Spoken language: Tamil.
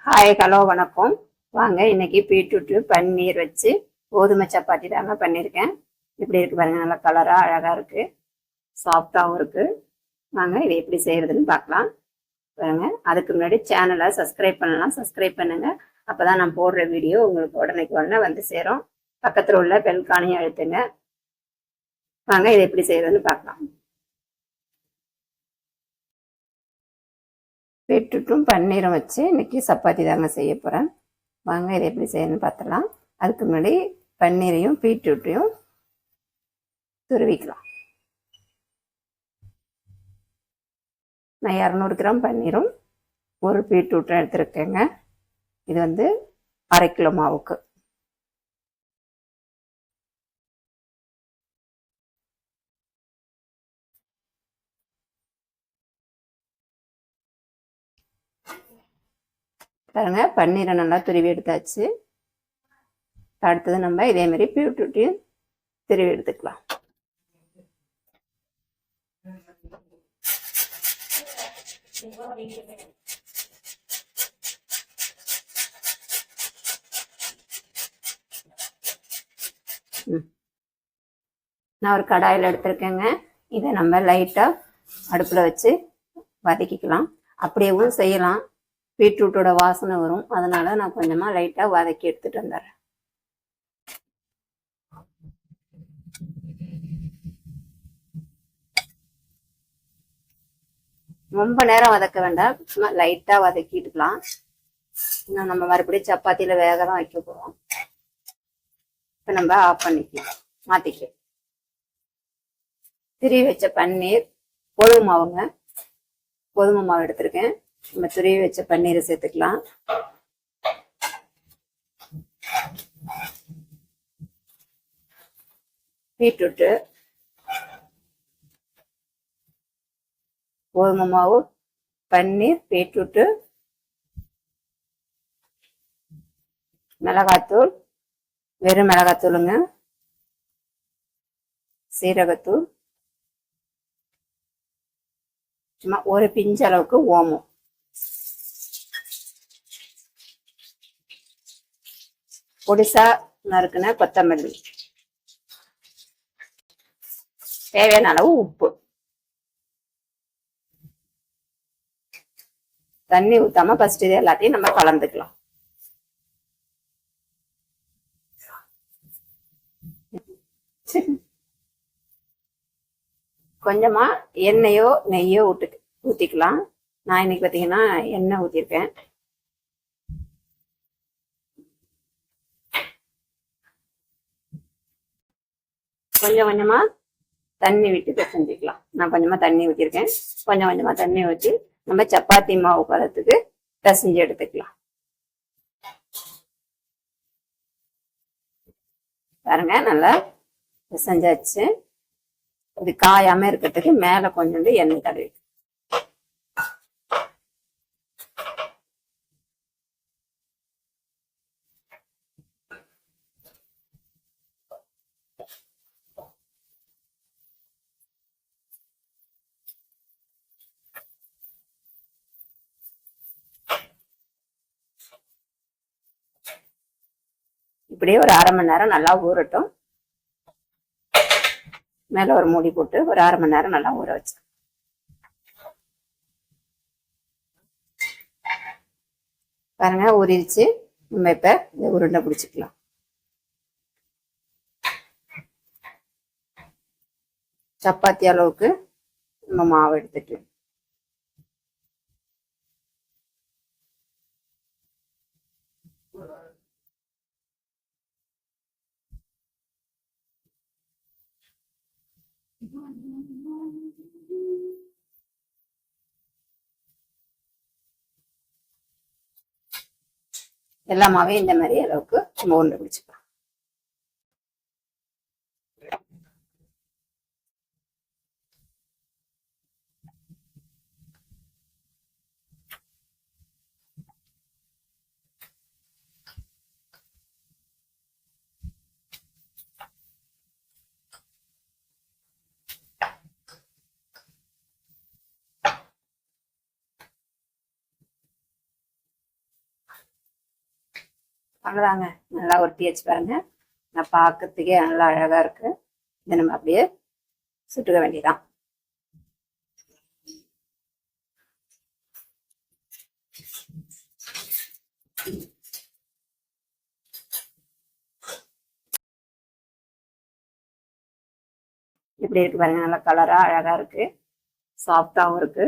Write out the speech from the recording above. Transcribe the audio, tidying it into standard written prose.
ஹாய் ஹலோ வணக்கம். வாங்க இன்னைக்கு பீட்ரூட்டு பன்னீர் வச்சு கோதுமை சப்பாத்தி தாங்க பண்ணியிருக்கேன். இப்படி இருக்கு பாருங்க, நல்லா கலராக அழகாக இருக்குது, சாஃப்டாகவும் இருக்குது. வாங்க இதை எப்படி செய்கிறதுன்னு பார்க்கலாம். பாருங்க, அதுக்கு முன்னாடி சேனலை சப்ஸ்கிரைப் பண்ணலாம், சப்ஸ்கிரைப் பண்ணுங்கள். அப்போ தான் நான் போடுற வீடியோ உங்களுக்கு உடனே வந்து சேரும். பக்கத்தில் உள்ள பெல்கானையும் அழுத்துங்க. வாங்க இதை எப்படி செய்கிறதுன்னு பார்க்கலாம். பீட்ரூட்டும் பன்னீரும் வச்சு இன்னைக்கு சப்பாத்தி தாங்க செய்ய போகிறேன். வாங்க இதை எப்படி செய்யணும்னு பார்த்துலாம். அதுக்கு முன்னாடி பன்னீரையும் பீட்ரூட்டையும் துருவிக்கலாம். நான் 200 கிராம் பன்னீரும் ஒரு பீட்ரூட்டும் எடுத்துருக்கேங்க. இது வந்து 1/2 கிலோ மாவுக்கு. பாருங்க, பன்னீரை நல்லா துருவி எடுத்தாச்சு. அடுத்தது நம்ம இதே மாதிரி பீட்ரூட்டையும் துருவி எடுத்துக்கலாம். நான் ஒரு கடாயில் எடுத்திருக்கேங்க. இதை நம்ம லைட்டாக அடுப்பில் வச்சு வதக்கிக்கலாம். அப்படியேவும் செய்யலாம், பீட்ரூட்டோட வாசனை வரும். அதனால நான் கொஞ்சமாக லைட்டாக வதக்கி எடுத்துட்டு வந்துடுறேன். ரொம்ப நேரம் வதக்க வேண்டாம், சும்மா லைட்டாக வதக்கிட்டுக்கலாம். இன்னும் நம்ம மறுபடியும் சப்பாத்தியில் வேக தான் வைக்க போகிறோம். இப்போ நம்ம ஆஃப் பண்ணிக்கலாம், மாற்றிக்கலாம். துருவி வச்ச பன்னீர், கோதுமை மாவுங்க, கோதுமை மாவு எடுத்திருக்கேன். நம்ம துருவி வச்ச பன்னீரை சேர்த்துக்கலாம். பீட்ரூட்டு, கோதுமை மாவு, பன்னீர், பீட்ரூட்டு, மிளகாத்தூள், வெறும் மிளகாத்தூளுங்க, சீரகத்தூள், சும்மா ஒரு பிஞ்சு அளவுக்கு ஓமம், பொடிசா நறுக்குன கொத்தமல்லி, தேவையான அளவு உப்பு. தண்ணி ஊத்தாம ஃபர்ஸ்ட் இது எல்லாத்தையும் நம்ம கலந்துக்கலாம். கொஞ்சமா எண்ணெயோ நெய்யோ ஊத்திக்கலாம். நான் இன்னைக்கு பார்த்தீங்கன்னா எண்ணெய் ஊத்திருக்கேன். கொஞ்சம் கொஞ்சமா தண்ணி விட்டு பிசைஞ்சிக்கலாம். நான் கொஞ்சமா தண்ணி ஊற்றிருக்கேன். கொஞ்சம் கொஞ்சமா தண்ணி ஊற்றி நம்ம சப்பாத்தி மாவு பதத்துக்கு பிசைஞ்சு எடுத்துக்கலாம். பாருங்க, நல்லா பிசைஞ்சாச்சு. இது காயாம இருக்கிறதுக்கு மேல கொஞ்சோண்டு எண்ணெய் தடவி. இப்படியே ஒரு 1/2 மணி நேரம் நல்லா ஊறட்டும். மேல ஒரு மூடி போட்டு ஒரு 1/2 மணி நேரம் நல்லா ஊற வச்சு பாருங்க, ஊறிடுச்சு. நம்ம இப்ப இந்த உருண்டை பிடிச்சிக்கலாம். சப்பாத்தி அளவுக்கு நம்ம மாவு எடுத்துட்டு எல்லா மாவையும் இந்த மாதிரி அளவுக்கு நம்ம உருண்டை பிடிச்சிக்கலாம். அவ்வளோதாங்க, நல்லா ஒட்டியாச்சு பாருங்க. நான் பார்க்கறதுக்கே நல்லா அழகா இருக்கு. இதை நம்ம அப்படியே சுட்டுக்க வேண்டியதான். இப்படி இருக்கு பாருங்க, நல்லா கலரா அழகா இருக்கு, சாஃப்டாவும் இருக்கு.